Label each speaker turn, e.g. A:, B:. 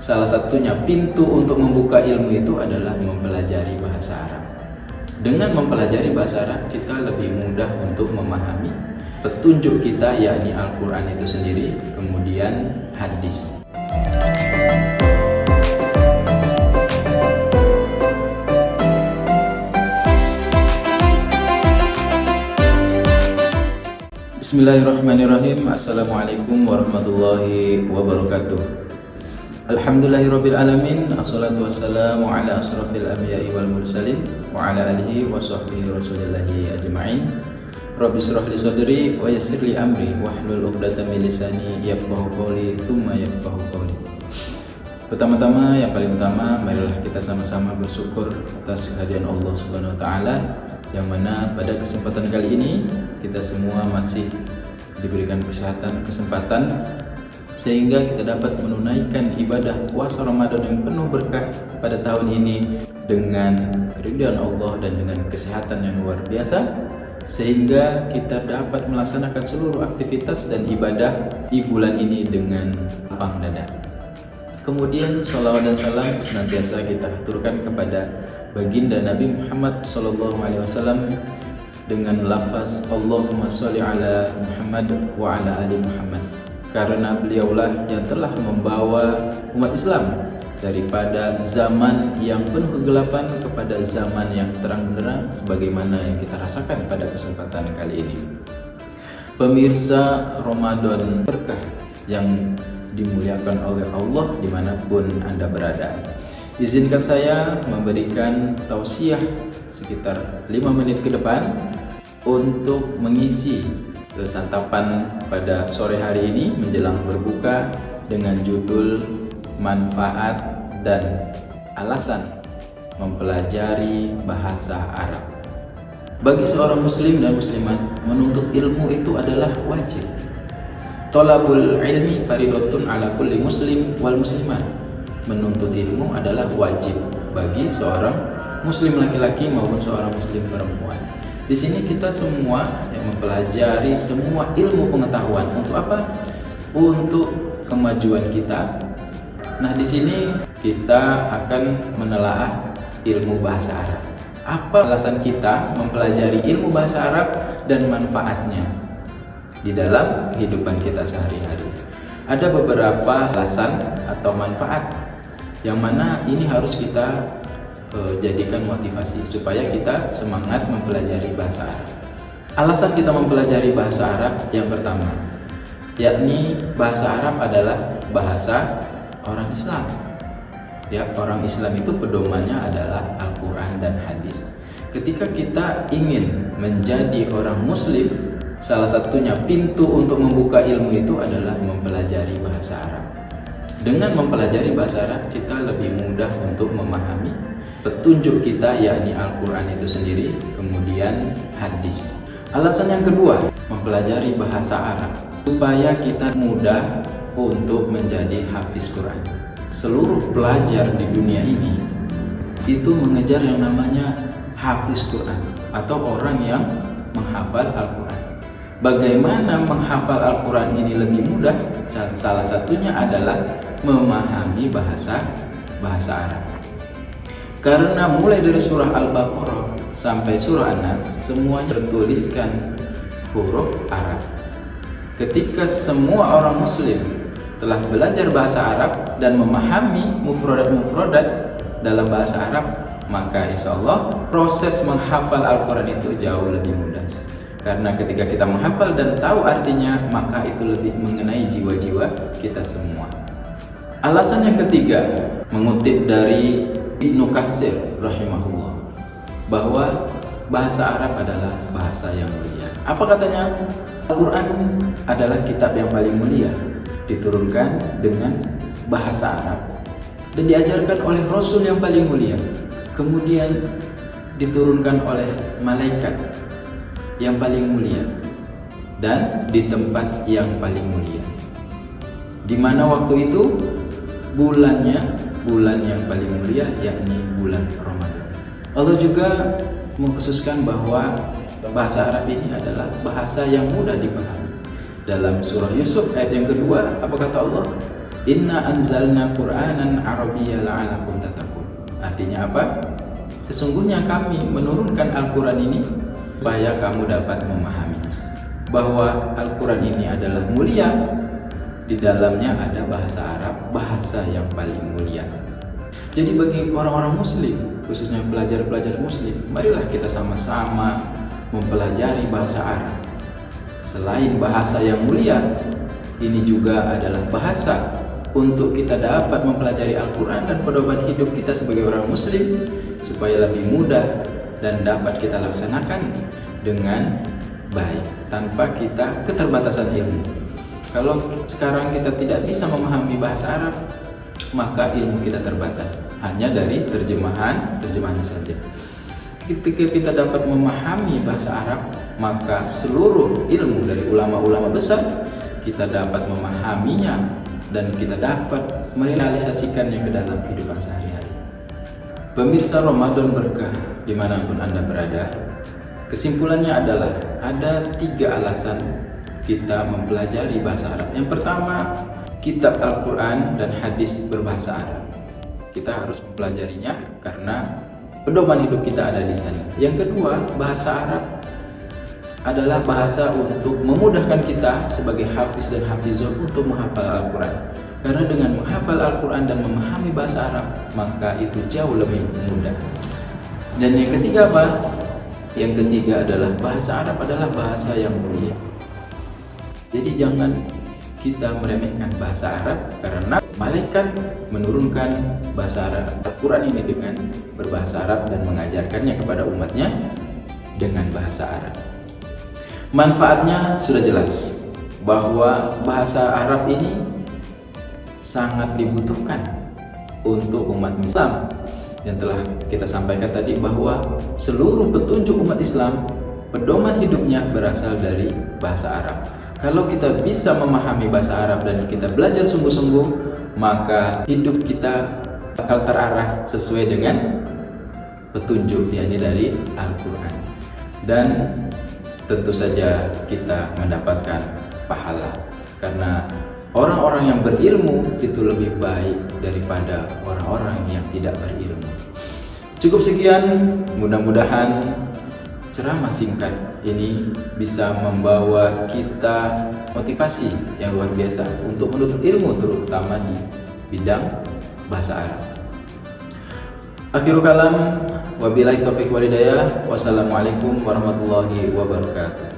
A: salah satunya pintu untuk membuka ilmu itu adalah mempelajari bahasa Arab. Dengan mempelajari bahasa Arab, kita lebih mudah untuk memahami petunjuk kita, yakni Al-Quran itu sendiri, kemudian hadis. Bismillahirrahmanirrahim. Assalamualaikum warahmatullahi wabarakatuh. Alhamdulillahirabbil alamin. Assalatu wassalamu ala asrafil anbiya'i wal mursalin wa ala alihi wa sahbihi rasulillahi ajma'in. Rabbi shrah li sadri wa yassir li amri wahlul 'uqdatam min lisani yafqahu qawli tsumma yafqahu qawli. Pertama-tama, yang paling utama, marilah kita sama-sama bersyukur atas kehadiran Allah Subhanahu wa taala, yang mana pada kesempatan kali ini kita semua masih diberikan kesempatan sehingga kita dapat menunaikan ibadah puasa Ramadan yang penuh berkah pada tahun ini dengan keridhaan Allah dan dengan kesehatan yang luar biasa, sehingga kita dapat melaksanakan seluruh aktivitas dan ibadah di bulan ini dengan lapang dada. Kemudian salawat dan salam senantiasa kita aturkan kepada baginda Nabi Muhammad SAW dengan lafaz Allahumma sholli ala Muhammad wa ala ali Muhammad, karena beliaulah yang telah membawa umat Islam daripada zaman yang penuh kegelapan kepada zaman yang terang benderang, sebagaimana yang kita rasakan pada kesempatan kali ini. Pemirsa Ramadan berkah yang dimuliakan oleh Allah dimanapun Anda berada, izinkan saya memberikan tausiah sekitar 5 menit ke depan untuk mengisi santapan pada sore hari ini menjelang berbuka dengan judul manfaat dan alasan mempelajari bahasa Arab. Bagi seorang muslim dan muslimat, menuntut ilmu itu adalah wajib. Thalabul ilmi faridatun ala kulli muslim wal muslimat. Menuntut ilmu adalah wajib bagi seorang muslim laki-laki maupun seorang muslim perempuan. Di sini kita semua yang mempelajari semua ilmu pengetahuan untuk apa? Untuk kemajuan kita. Nah, di sini kita akan menelaah ilmu bahasa Arab. Apa alasan kita mempelajari ilmu bahasa Arab dan manfaatnya di dalam kehidupan kita sehari-hari? Ada beberapa alasan atau manfaat yang mana ini harus kita jadikan motivasi supaya kita semangat mempelajari bahasa Arab. Alasan kita mempelajari bahasa Arab yang pertama, yakni bahasa Arab adalah bahasa orang Islam. Ya, orang Islam itu pedomannya adalah Al-Quran dan hadis. Ketika kita ingin menjadi orang muslim, salah satunya pintu untuk membuka ilmu itu adalah mempelajari bahasa Arab. Dengan mempelajari bahasa Arab, kita lebih mudah untuk memahami petunjuk kita, yakni Al-Quran itu sendiri, kemudian hadis. Alasan yang kedua, mempelajari bahasa Arab supaya kita mudah untuk menjadi hafiz Quran. Seluruh pelajar di dunia ini itu mengejar yang namanya hafiz Quran atau orang yang menghafal Al-Quran. Bagaimana menghafal Al-Quran ini lebih mudah? Salah satunya adalah memahami bahasa Arab. Karena mulai dari surah Al-Baqarah sampai surah An-Nas semuanya bertuliskan huruf Arab. Ketika semua orang muslim telah belajar bahasa Arab dan memahami mufradat-mufradat dalam bahasa Arab, maka insya Allah proses menghafal Al-Quran itu jauh lebih mudah. Karena ketika kita menghafal dan tahu artinya, maka itu lebih mengenai jiwa-jiwa kita semua. Alasan yang ketiga, mengutip dari Ibnu Katsir rahimahullah, bahwa bahasa Arab adalah bahasa yang mulia. Apa katanya? Al-Quran adalah kitab yang paling mulia, diturunkan dengan bahasa Arab dan diajarkan oleh Rasul yang paling mulia, kemudian diturunkan oleh malaikat yang paling mulia dan di tempat yang paling mulia. Di mana waktu itu? Bulan yang paling mulia, yakni bulan Ramadan. Allah juga mengkhususkan bahwa bahasa Arab ini adalah bahasa yang mudah dipahami. Dalam surah Yusuf ayat yang kedua, apa kata Allah? Inna anzalna Qur'anan Arabiyyan la'allakum tattaqun. Artinya apa? Sesungguhnya kami menurunkan Al-Quran ini supaya kamu dapat memahami bahwa Al-Quran ini adalah mulia. Di dalamnya ada bahasa Arab, bahasa yang paling mulia. Jadi bagi orang-orang muslim, khususnya pelajar-pelajar muslim, marilah kita sama-sama mempelajari bahasa Arab. Selain bahasa yang mulia, ini juga adalah bahasa untuk kita dapat mempelajari Al-Quran dan pedoman hidup kita sebagai orang muslim, supaya lebih mudah dan dapat kita laksanakan dengan baik tanpa kita keterbatasan ilmu. Kalau sekarang kita tidak bisa memahami bahasa Arab, maka ilmu kita terbatas hanya dari terjemahannya saja. Ketika kita dapat memahami bahasa Arab, maka seluruh ilmu dari ulama-ulama besar kita dapat memahaminya dan kita dapat merealisasikannya ke dalam kehidupan sehari-hari. Pemirsa Ramadan Berkah dimanapun Anda berada, kesimpulannya adalah ada 3 alasan kita mempelajari bahasa Arab. Yang pertama, kitab Al-Quran dan hadis berbahasa Arab. Kita harus mempelajarinya karena pedoman hidup kita ada di sana. Yang kedua, bahasa Arab adalah bahasa untuk memudahkan kita sebagai hafiz dan hafizun untuk menghafal Al-Quran. Karena dengan menghafal Al-Quran dan memahami bahasa Arab, maka itu jauh lebih mudah. Dan yang ketiga apa? Yang ketiga adalah bahasa Arab adalah bahasa yang mulia. Jadi jangan kita meremehkan bahasa Arab, karena malaikat menurunkan bahasa Arab Al-Quran ini dengan berbahasa Arab dan mengajarkannya kepada umatnya dengan bahasa Arab. Manfaatnya sudah jelas bahwa bahasa Arab ini sangat dibutuhkan untuk umat Islam. Yang telah kita sampaikan tadi bahwa seluruh petunjuk umat Islam, pedoman hidupnya berasal dari bahasa Arab. Kalau kita bisa memahami bahasa Arab dan kita belajar sungguh-sungguh, maka hidup kita bakal terarah sesuai dengan petunjuk yakni dari Al-Quran. Dan tentu saja kita mendapatkan pahala, karena orang-orang yang berilmu itu lebih baik daripada orang-orang yang tidak berilmu. Cukup sekian, mudah-mudahan ceramah singkat ini bisa membawa kita motivasi yang luar biasa untuk menuntut ilmu, terutama di bidang bahasa Arab. Akhirul kalam, wabillahi taufiq wal hidayah. Wassalamualaikum warahmatullahi wabarakatuh.